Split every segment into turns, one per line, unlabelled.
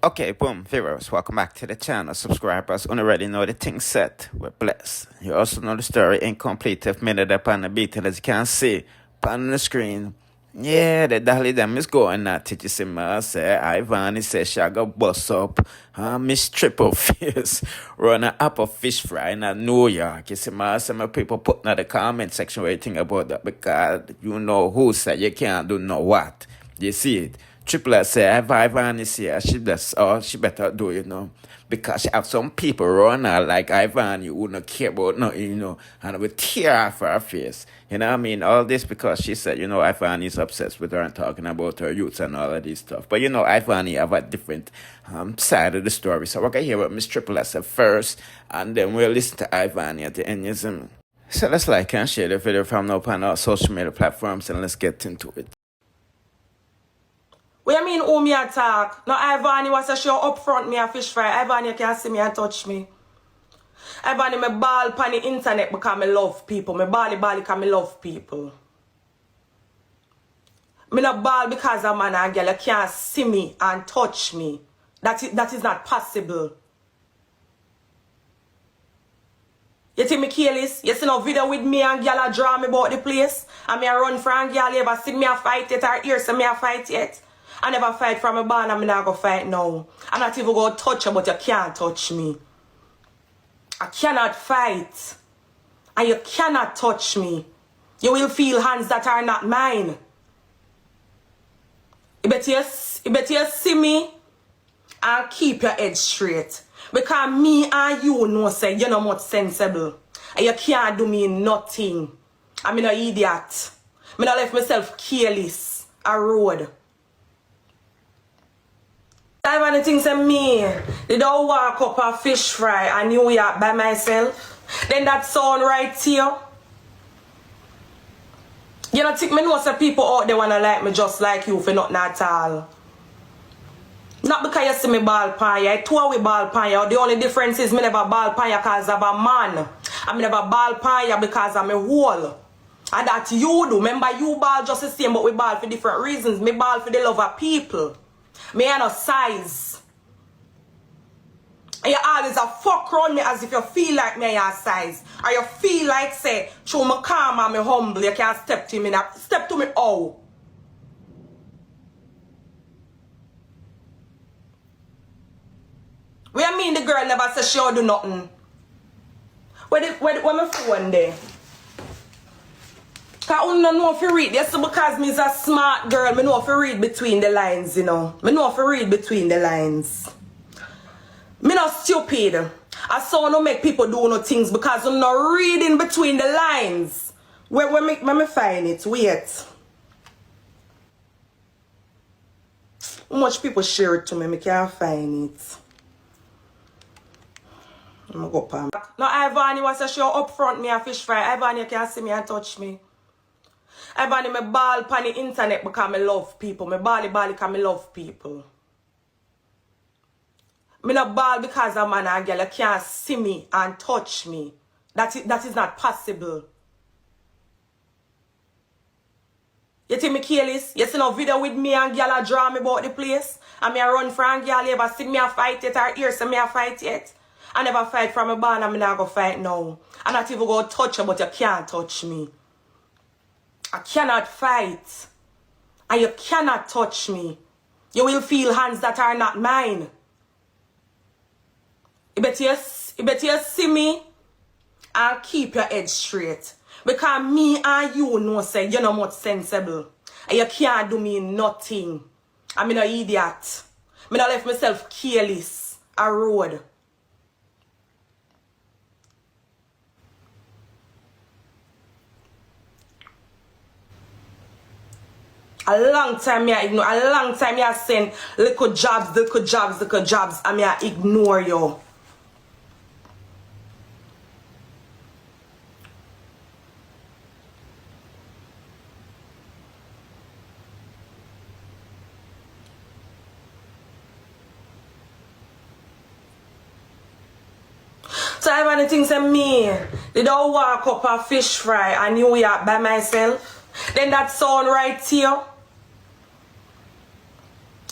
Okay, boom, viewers, welcome back to the channel. Subscribers already know the thing set. We're blessed. You also know the story incomplete if minute upon the beat, and as you can see on the screen. Yeah, the dolly them is going at it. You see, ma say, Ivany say she got bust up. Miss Triple Face run a apple fish fry in New York. You see, ma say, my people put in the comment section where you think about that because you know who said you can't do no what. You see it. Triple S say, if Ivany here, she does, she better do, because she have some people run her like Ivany who don't care about nothing, and will tear off her face. You know what I mean? All this because she said, Ivany is obsessed with her and talking about her youths and all of this stuff. But Ivany have a different side of the story. So we're going to hear what Miss Triple S said first, and then we'll listen to Ivany at the end. So let's like and share the video from now on our social media platforms, and let's get into it.
What you mean who me attack? No, Ivany was a show up front me a fish fry. Ivany can see me and touch me. Ivany me ball pan the internet because me love people. Me bally because me love people. Me not ball because a man and girl can't see me and touch me. That is not possible. You think me careless? You see no video with me and girl a draw me about the place? And me a run for and girl ever see me a fight yet or hear say me a fight yet? I never fight from a barn and I'm not going to fight now. I'm not even going to touch you, but you can't touch me. I cannot fight. And you cannot touch me. You will feel hands that are not mine. You better see me and keep your head straight. Because me and you know say you're not much sensible. And you can't do me nothing. I'm no idiot. I not left myself careless. A road. I want to think say me, did I walk up a fish fry in New York by myself? Then that sound right to you? You don't think me know some people out there wanna like me just like you for nothing at all. Not because you see me ball pan you, I told we ball pan you. The only difference is me never ball pan you because I'm a man. I never ball pan you because I'm a whole. And that you do. Remember you ball just the same but we ball for different reasons. Me ball for the love of people. Me ain't no size. And you always a fuck around me as if you feel like me your size. Or you feel like say, through me calm and me humble, you can't step to me now. Step to me how? What you mean the girl never said she don't do nothing? Where my phone there? Because I don't know if you read. Yes, because me is a smart girl, I know if you read between the lines, I know if you read between the lines. Me not stupid. I saw no make people do no things because I'm not reading between the lines. Where me find it? Wait. How much people share it to me? I can't find it. I'm gonna go palm. No, Ivany was a show up front me a fish fry. Ivany can see me and touch me. Ivany me ball pan the internet because I love people. Me bally because I love people. Me not ball because a man and girl can't see me and touch me. That is not possible. You think me careless? You see no video with me and girl a draw me about the place? And me a run for and girl ever see me a fight yet or hear say me a fight yet? I never fight from a barn and I'm not going to fight now. I'm not even going to touch you but you can't touch me. I cannot fight. And you cannot touch me. You will feel hands that are not mine. You better see me and keep your head straight. Because me and you know say you're not much sensible. And you can't do me nothing. I'm no idiot. I not left myself careless. A road. A long time I ignore. A long time I send little jobs, and I ignore you. So I want to think say me, did I walk up a fish fry in New York by myself? Then that sound right to you?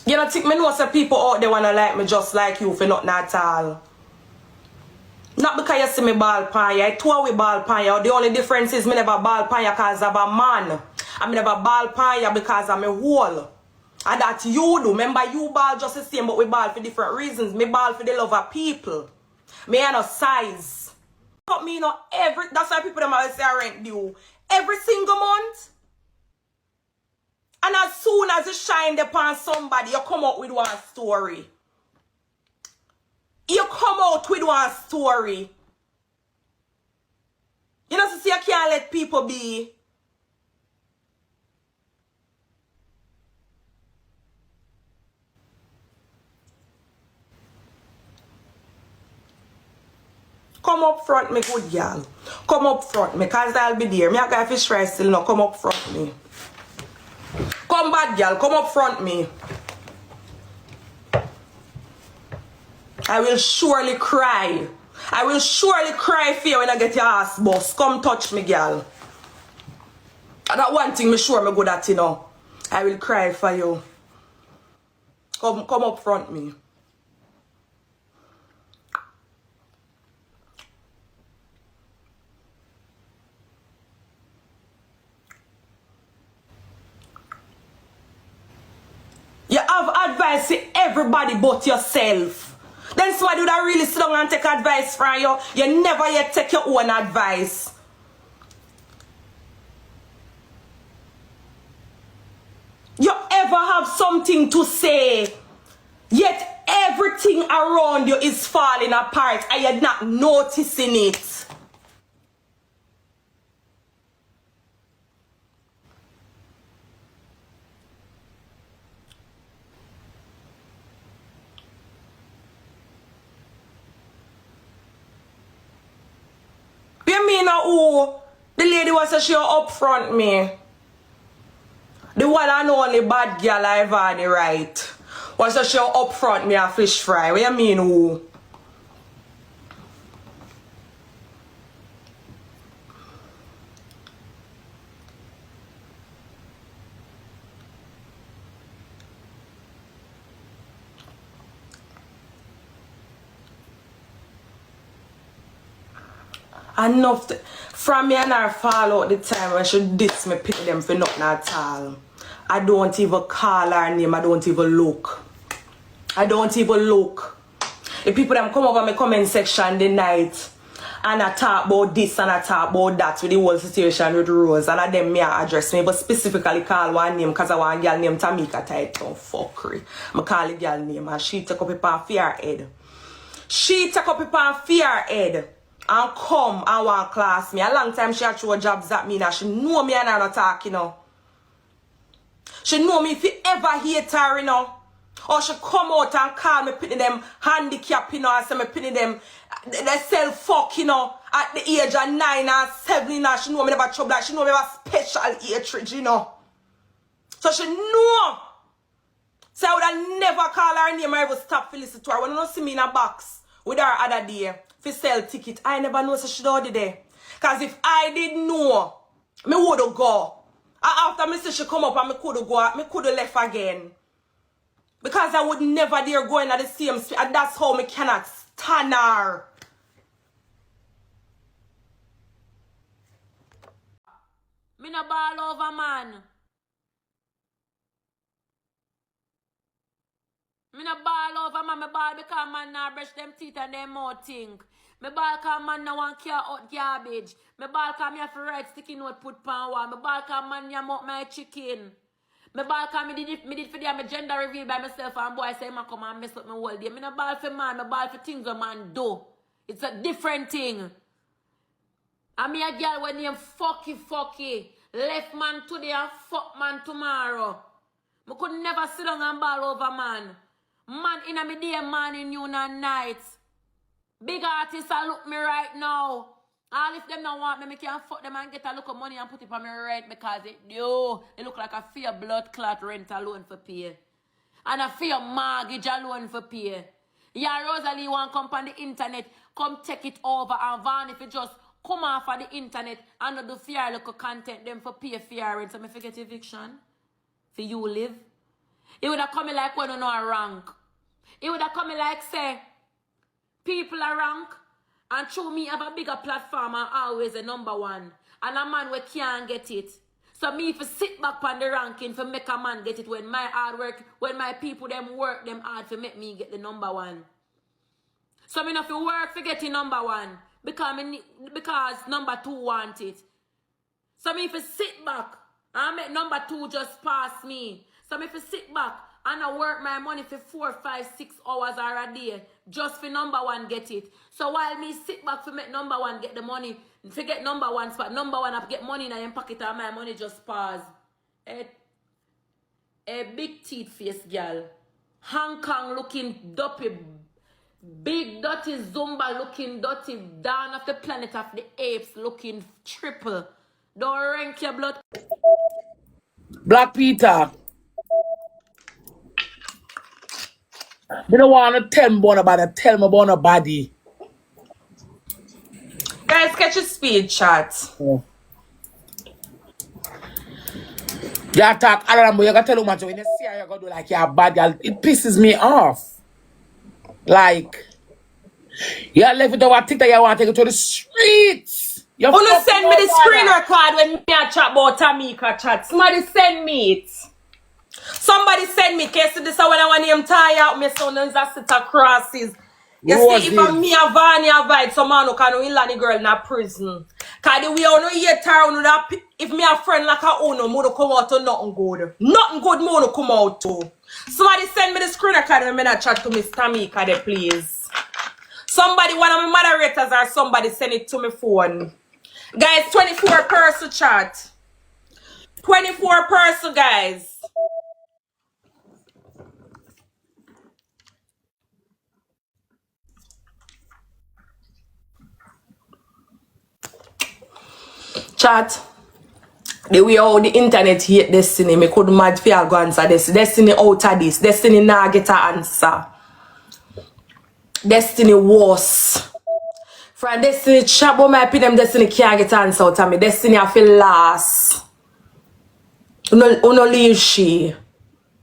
You know, think me know some people out there wanna like me just like you for nothing at all. Not because you see me ball pan you, I told we ball pan you. The only difference is me never ball pan you because I'm a man. I never ball pan you because I'm a whole. And that you do. Remember, you ball just the same, but we ball for different reasons. Me ball for the love of people. Me and a size. But me know that's why people them always say I rent due. Every single month. And as soon as you shine upon somebody, you come out with one story. You come out with one story. You know, so see, you can't let people be. Come up front me, good girl. Come up front me, cause I'll be there. Me a guy fish fry still now. Come up front me. Come bad girl, come up front me. I will surely cry. I will surely cry for you when I get your ass bust. Come touch me, girl. And that one thing me sure me good at, you know. I will cry for you. Come up front me. You have advice to everybody but yourself. Then somebody would have really sit down and take advice from you. You never yet take your own advice. You ever have something to say, yet everything around you is falling apart and you're not noticing it. You mean who? The lady was a show up front me. The one and only bad girl Ivany, right? Was a show up front me a fish fry. What you mean who? Enough from me and her fall out the time when she diss me, pity them for nothing at all. I don't even call her name, I don't even look. I don't even look. The people them come over my comment section the night and I talk about this and I talk about that with the whole situation with Rose, and them me address me, but specifically call one name because I want a girl named Tamika title. Fuckery. I call the girl name and she take up a pan for her head. She take up a pan for her head. And come and want class me. A long time she had throw jobs at me now. She know me and I not talk, you know. She know me if you ever hate her, you know. Or she come out and call me putting them handicap, you know, and say me putting them they sell fuck, you know, at the age of 9 and 7, you know. She know me never trouble, like she know me have a special hatred, you know. So she know. So I would have never call her name or ever stop to listen to her. When you don't see me in a box with her other day, for sell ticket, I never know so she did there. Cause if I did know, me would have go. And after me say she come up and me could have go, me could have left again. Because I would never dare go in at the same street. And that's how me cannot stand her. Me no ball over, man. Me no ball over, man. Me ball because man now brush them teeth and them mouth thing. Me ball cause man now want care out garbage. Me ball cause me have to write sticky note put pan wall. Me ball cause man yam out my chicken. Me ball cause me did for them gender reveal by myself and boy say man come and mess up my whole day. Me no ball for man, me ball for things a man do. It's a different thing. And me a girl when name fucky. Left man today and fuck man tomorrow. Me could never sit down and ball over man. Man in a me day, man in noon and night. Big artists a look me right now. All if them don't want me, me can fuck them and get a look of money and put it on me rent because it look like a fear blood clot rent alone for pay. And a fear mortgage alone for pay. Yeah, Rosalie want come on the internet, come take it over and Van if it just come off of the internet and not do fear look content them for pay fear rent. So me forget eviction. For you live.
It would have come like when you know a rank. It would have come like say, people are rank, and show me have a bigger platform and always a number one. And a man we can't get it. So me if I sit back on the ranking for make a man get it when my hard work, when my people them work them hard for make me get the number one. So me not fi work for getting number one because number two want it. So me if I sit back and make number two just pass me. So me if I sit back and I work my money for 4, 5, 6 hours or a day just for number one get it. So while me sit back for make number one get the money, forget number one spot, number one I get money in my pocket and my money just pause. A big teeth face girl, Hong Kong looking dopey, big dirty Zumba looking dirty, down of the planet of the apes looking triple. Don't rank your blood.
Black Peter. You don't want to tell me about it. Tell me about nobody.
Guys, catch your speed, chat.
Oh. You talk around, but you gotta tell them when you see how you're gonna do like you're bad girl. It pisses me off. Like, you left it over TikTok, you want to take it to the streets. You
wanna send me the screen record when me a chat about Tamika chat. Somebody send me it. Somebody send me, case this is when I want him tie out my son and just sit crosses. You see, if I'm me and Ivany avoid some man who can win the girl in a prison. Cause the way I know you town, if me a friend like a owner, more come out to nothing good. Nothing good more come out to. Somebody send me the screen record and me not chat to Miss Tamika there, please. Somebody, one of my moderators or somebody send it to my phone. Guys, 24 person chat. 24 person, guys. Chat. The way how the internet hate Destiny, me could mad fear go answer this. Destiny out of this. Destiny nah get a answer. Destiny worse. From Destiny chat, but my opinion, Destiny can't get an answer out of me. Destiny I feel last. Uno leave she.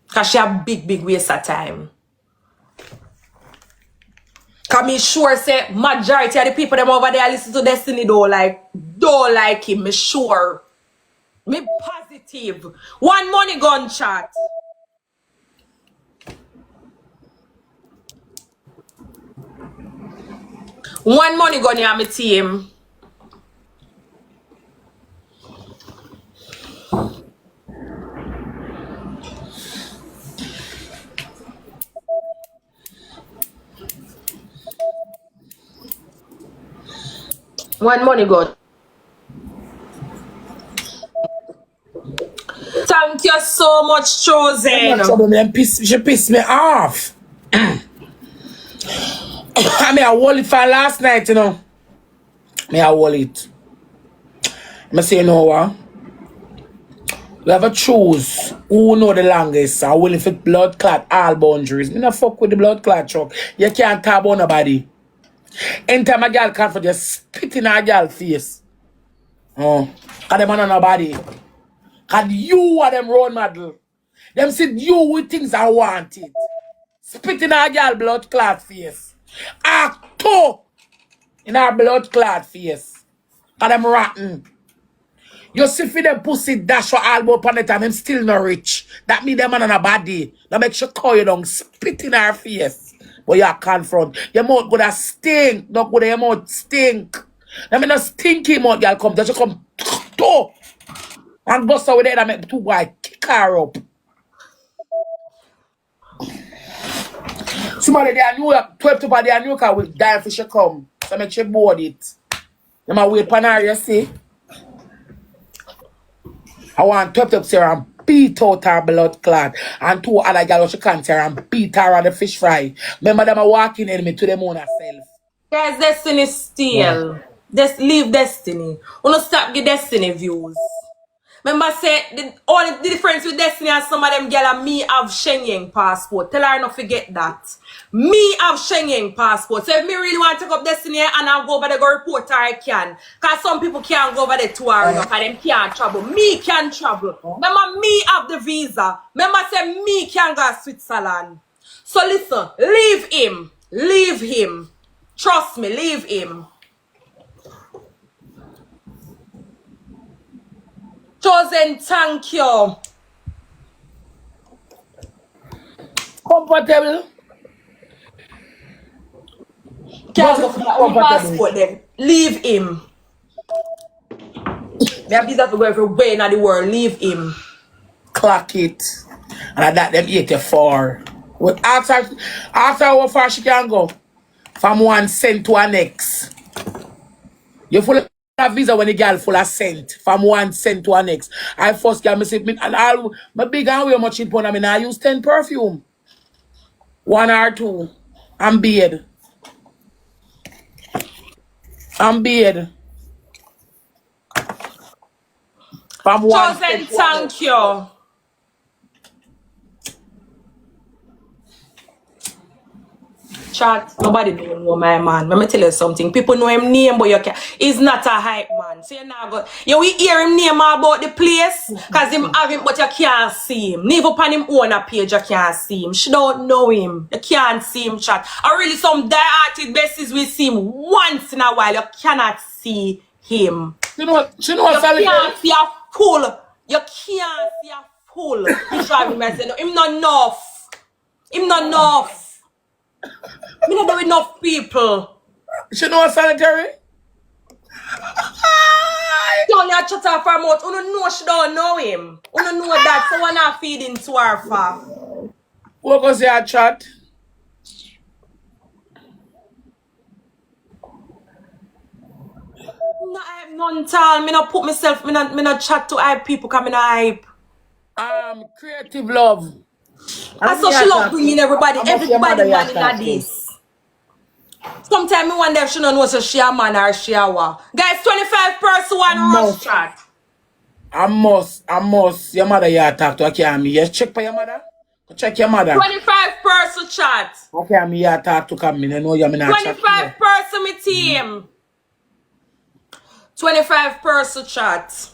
Cause she a big waste of time. Cause me sure say majority of the people them over there listen to Destiny don't like him, me sure. Me positive. One money gun chat. One money gun on my team. One money gun. Thank you so much, Chosen.
She pissed me off. I mean, I wore it for last night, you know. I wore it. I say, you know what? We have to choose who know the longest and willing for blood clot all boundaries. Me not fuck with the blood clot truck. You can't talk about nobody. Anytime a girl can't for just spit in a girl face. Oh, cause them on nobody. Cause you are them role model. Them said you with things I wanted. Spit in a girl blood clot face. Actor in her blood clot face. Cause them rotten. You see for them pussy dash for elbow upon the time, them still not rich. That mean them man on a body. Now make sure call you down, spit in her face. But you confront. Your mouth gonna stink. Not good, your mouth stink. Now me not stinky mouth, y'all come. Just come to and bust out with it and make two boy kick her up. Somebody there New York, 12 people there New York will die if she come. So make sure board it. You might wait for her, you see. I want to up here and beat out her blood clot. And two other girls she can't here and beat her on the fish fry. Remember them are walking enemy to them own herself.
Guys, Destiny still. Leave Destiny. Wanna stop the Destiny views. Remember say the only the difference with Destiny and some of them girl and me have Schengen passport. Tell her not forget that. Me have Schengen passport. So if me really want to take up Destiny and I go over there go report her, I can. Cause some people can't go over there to her enough and them can't travel. Me can travel. Remember me have the visa. Remember say me can go to Switzerland. So listen, leave him. Leave him. Trust me, leave him. Chosen, thank you.
Comfortable.
Can't go for that passport then. Leave him. Me have visa to go everywhere in the world. Leave him.
Clock it. And that them 84. Well, after how far she can go? From one cent to a next. You full of visa when the girl full of cent. From 1 cent to a next. I first girl me say me and all my big and way much in I mean I use 10 perfume. 1 or 2. I'm beard. I'm beard. From 1
Chosen,
cent to a
thank
next.
you. Chat, nobody don't know my man. Let me tell you something. People know him name, but you can't. He's not a hype man. So you now go. You will hear him name about the place, cause him have him, but you can't see him. Never upon him own a page, you can't see him. She don't know him. You can't see him, chat. Or really some die-hearted besties will see him once in a while. You cannot see him.
You know what
You can't see a fool. You can't see a fool. You drive him and say, no, him not enough. Him not enough. Me not know enough people.
She know what sanitary?
Don't you chat off her mouth. You know she don't know him. You know that someone not feeding to her for.
What goes your chat?
No hype none tall. Me not put myself, me not chat to hype people because me not hype.
Creative love.
And so she love bringing everybody man in this. Sometimes me wonder if she don't know if she a man or she a what. Guys, 25 person one rush chat.
I must. Your mother you talk to. Okay, me. Yes, check for your mother. Check your mother.
25 person chat.
Okay, me you talk to come in. I know you me not chat.
25 person me team. 25 person chat.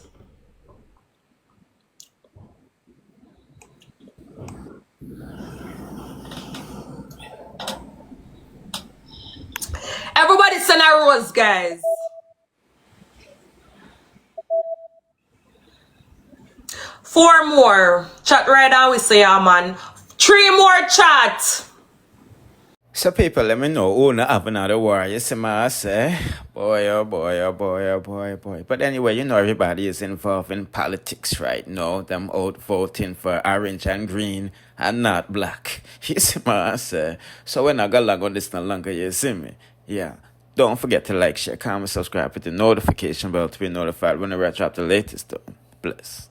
Everybody send a rose, guys. 4 more. Chat right now, we say, yeah, man. 3 more chat.
So people, let me know who not have another war. You see my I say, boy, oh boy, oh boy, oh boy, oh boy. But anyway, you know everybody is involved in politics right now. Them out voting for orange and green and not black. You see my I say. So when I got log on this no longer, you see me. Yeah. Don't forget to like, share, comment, subscribe, hit the notification bell to be notified whenever I drop the latest though. Bless.